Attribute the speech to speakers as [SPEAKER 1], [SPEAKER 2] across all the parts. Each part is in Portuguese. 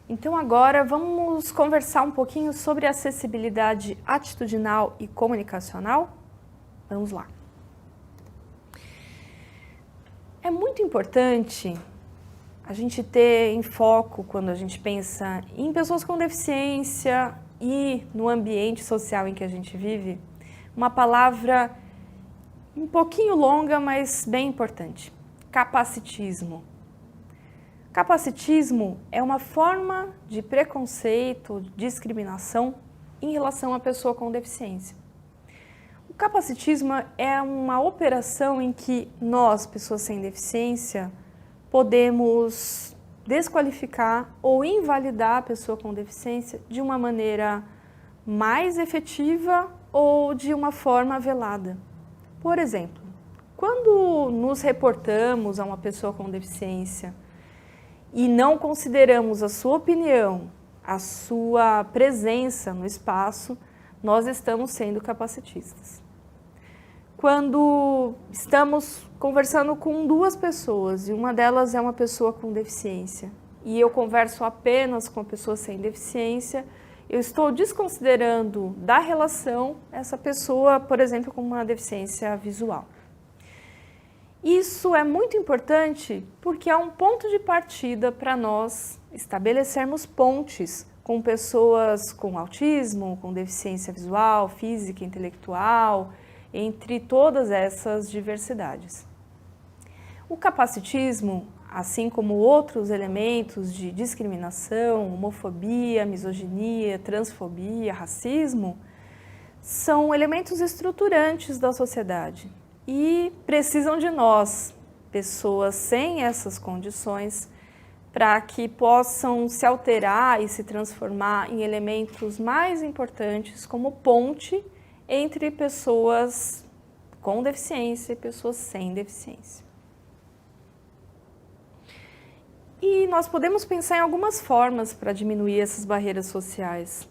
[SPEAKER 1] Então agora vamos conversar um pouquinho sobre acessibilidade atitudinal e comunicacional? Vamos lá. É muito importante a gente ter em foco, quando a gente pensa em pessoas com deficiência e no ambiente social em que a gente vive, uma palavra um pouquinho longa, mas bem importante: capacitismo. Capacitismo é uma forma de preconceito, discriminação em relação à pessoa com deficiência. O capacitismo é uma operação em que nós, pessoas sem deficiência, podemos desqualificar ou invalidar a pessoa com deficiência de uma maneira mais efetiva ou de uma forma velada. Por exemplo, quando nos reportamos a uma pessoa com deficiência e não consideramos a sua opinião, a sua presença no espaço, nós estamos sendo capacitistas. Quando estamos conversando com duas pessoas e uma delas é uma pessoa com deficiência e eu converso apenas com a pessoa sem deficiência, eu estou desconsiderando da relação essa pessoa, por exemplo, com uma deficiência visual. Isso é muito importante porque é um ponto de partida para nós estabelecermos pontes com pessoas com autismo, com deficiência visual, física, intelectual, entre todas essas diversidades. O capacitismo, assim como outros elementos de discriminação, homofobia, misoginia, transfobia, racismo, são elementos estruturantes da sociedade e precisam de nós, pessoas sem essas condições, para que possam se alterar e se transformar em elementos mais importantes como ponte entre pessoas com deficiência e pessoas sem deficiência. E nós podemos pensar em algumas formas para diminuir essas barreiras sociais.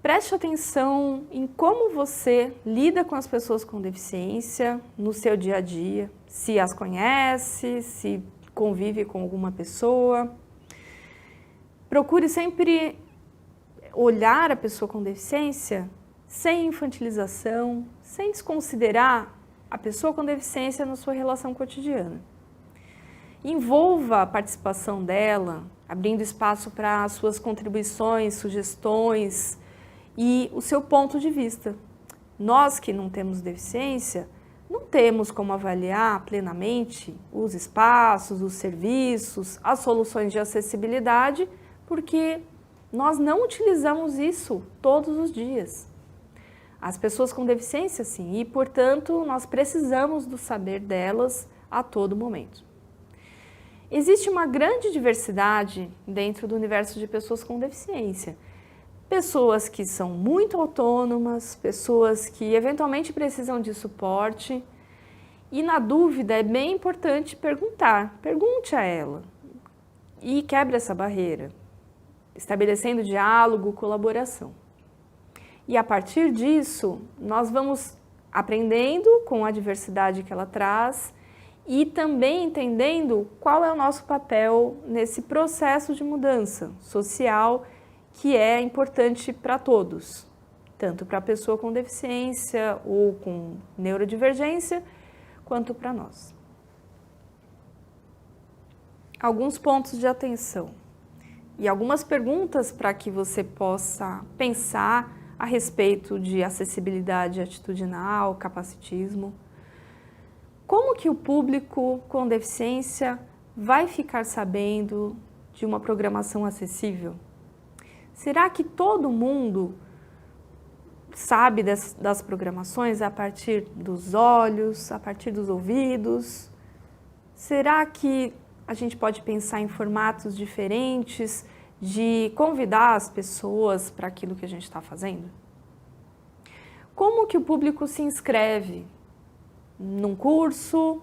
[SPEAKER 1] Preste atenção em como você lida com as pessoas com deficiência no seu dia a dia, se as conhece, se convive com alguma pessoa. Procure sempre olhar a pessoa com deficiência sem infantilização, sem desconsiderar a pessoa com deficiência na sua relação cotidiana. Envolva a participação dela, abrindo espaço para as suas contribuições, sugestões e o seu ponto de vista. Nós que não temos deficiência, não temos como avaliar plenamente os espaços, os serviços, as soluções de acessibilidade, porque nós não utilizamos isso todos os dias. As pessoas com deficiência, sim, e, portanto, nós precisamos do saber delas a todo momento. Existe uma grande diversidade dentro do universo de pessoas com deficiência. Pessoas que são muito autônomas, pessoas que eventualmente precisam de suporte. E, na dúvida, é bem importante perguntar. Pergunte a ela e quebre essa barreira, estabelecendo diálogo, colaboração. E, a partir disso, nós vamos aprendendo com a diversidade que ela traz e também entendendo qual é o nosso papel nesse processo de mudança social que é importante para todos, tanto para a pessoa com deficiência ou com neurodivergência, quanto para nós. Alguns pontos de atenção e algumas perguntas para que você possa pensar a respeito de acessibilidade atitudinal, capacitismo. Como que o público com deficiência vai ficar sabendo de uma programação acessível? Será que todo mundo sabe das programações a partir dos olhos, a partir dos ouvidos? Será que a gente pode pensar em formatos diferentes de convidar as pessoas para aquilo que a gente está fazendo? Como que o público se inscreve num curso?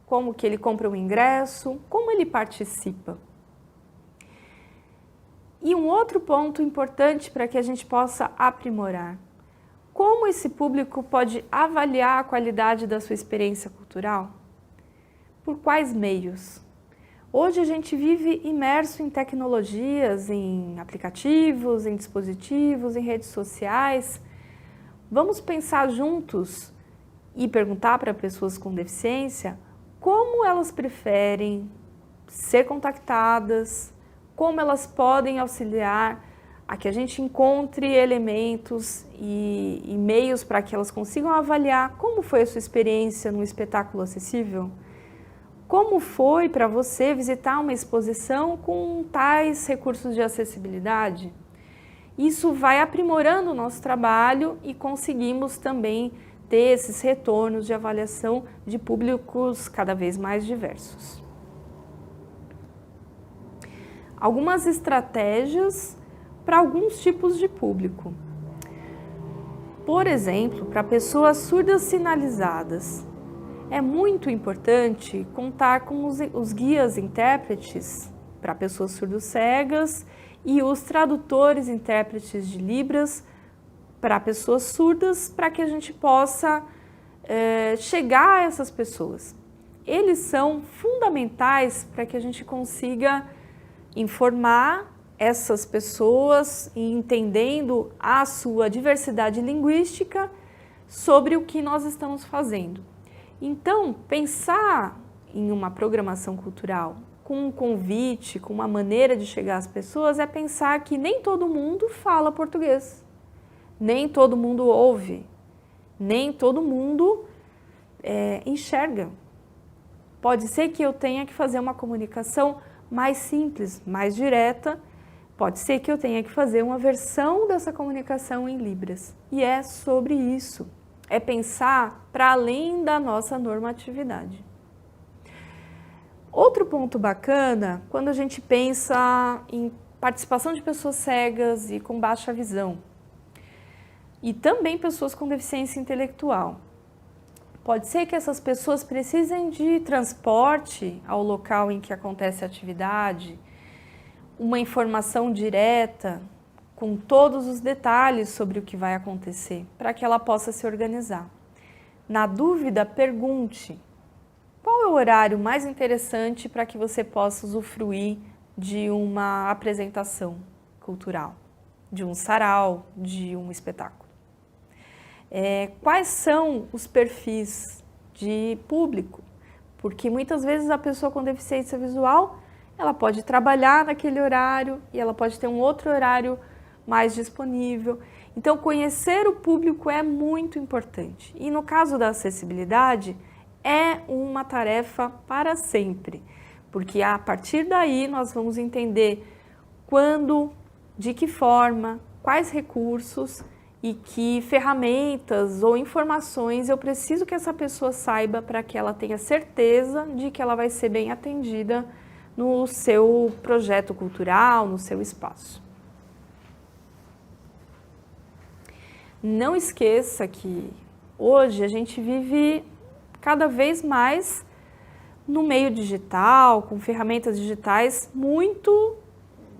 [SPEAKER 1] Como que ele compra um ingresso? Como ele participa? E um outro ponto importante para que a gente possa aprimorar: como esse público pode avaliar a qualidade da sua experiência cultural? Por quais meios? Hoje a gente vive imerso em tecnologias, em aplicativos, em dispositivos, em redes sociais. Vamos pensar juntos e perguntar para pessoas com deficiência como elas preferem ser contactadas, como elas podem auxiliar a que a gente encontre elementos e meios para que elas consigam avaliar como foi a sua experiência no espetáculo acessível. Como foi para você visitar uma exposição com tais recursos de acessibilidade? Isso vai aprimorando o nosso trabalho e conseguimos também ter esses retornos de avaliação de públicos cada vez mais diversos. Algumas estratégias para alguns tipos de público. Por exemplo, para pessoas surdas sinalizadas, é muito importante contar com os guias intérpretes para pessoas surdo-cegas e os tradutores intérpretes de Libras para pessoas surdas, para que a gente possa chegar a essas pessoas. Eles são fundamentais para que a gente consiga informar essas pessoas e entendendo a sua diversidade linguística sobre o que nós estamos fazendo. Então, pensar em uma programação cultural com um convite, com uma maneira de chegar às pessoas, é pensar que nem todo mundo fala português, nem todo mundo ouve, nem todo mundo enxerga. Pode ser que eu tenha que fazer uma comunicação mais simples, mais direta, pode ser que eu tenha que fazer uma versão dessa comunicação em Libras. E é sobre isso. É pensar para além da nossa normatividade. Outro ponto bacana, quando a gente pensa em participação de pessoas cegas e com baixa visão, e também pessoas com deficiência intelectual. Pode ser que essas pessoas precisem de transporte ao local em que acontece a atividade, uma informação direta, com todos os detalhes sobre o que vai acontecer, para que ela possa se organizar. Na dúvida, pergunte: qual é o horário mais interessante para que você possa usufruir de uma apresentação cultural, de um sarau, de um espetáculo? Quais são os perfis de público? Porque muitas vezes a pessoa com deficiência visual, ela pode trabalhar naquele horário e ela pode ter um outro horário mais disponível. Então, conhecer o público é muito importante. E no caso da acessibilidade, é uma tarefa para sempre, porque a partir daí nós vamos entender quando, de que forma, quais recursos e que ferramentas ou informações eu preciso que essa pessoa saiba para que ela tenha certeza de que ela vai ser bem atendida no seu projeto cultural, no seu espaço. Não esqueça que hoje a gente vive cada vez mais no meio digital, com ferramentas digitais muito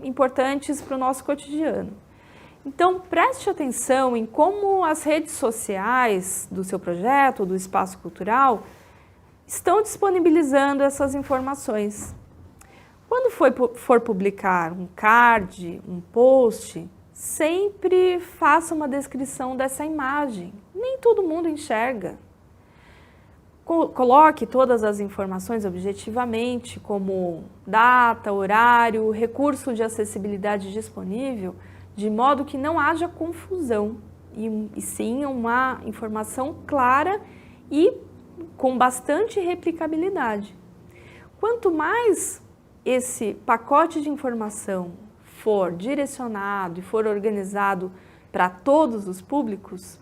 [SPEAKER 1] importantes para o nosso cotidiano. Então, preste atenção em como as redes sociais do seu projeto, do espaço cultural, estão disponibilizando essas informações. Quando for publicar um card, um post, sempre faça uma descrição dessa imagem. Nem todo mundo enxerga. Coloque todas as informações objetivamente, como data, horário, recurso de acessibilidade disponível, de modo que não haja confusão, e sim uma informação clara e com bastante replicabilidade. Quanto mais esse pacote de informação for direcionado e for organizado para todos os públicos,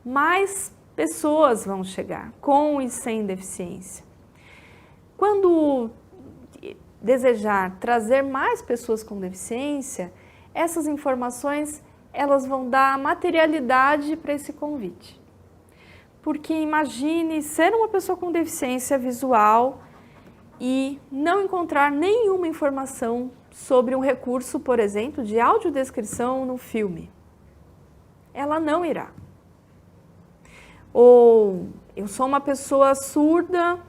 [SPEAKER 1] mais pessoas vão chegar, com e sem deficiência. Quando desejar trazer mais pessoas com deficiência, essas informações elas vão dar materialidade para esse convite. Porque imagine ser uma pessoa com deficiência visual e não encontrar nenhuma informação sobre um recurso, por exemplo, de audiodescrição no filme. Ela não irá. Ou eu sou uma pessoa surda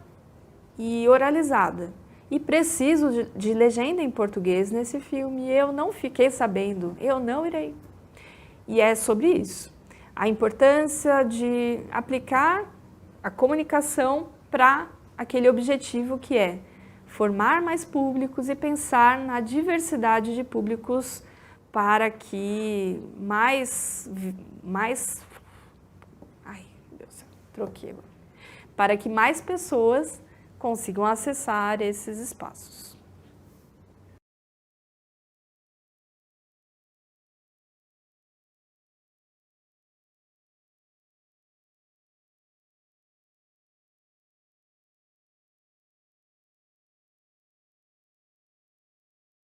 [SPEAKER 1] e oralizada e preciso de legenda em português nesse filme. Eu não fiquei sabendo, eu não irei. E é sobre isso. A importância de aplicar a comunicação para aquele objetivo que é formar mais públicos e pensar na diversidade de públicos para que para que mais pessoas consigam acessar esses espaços.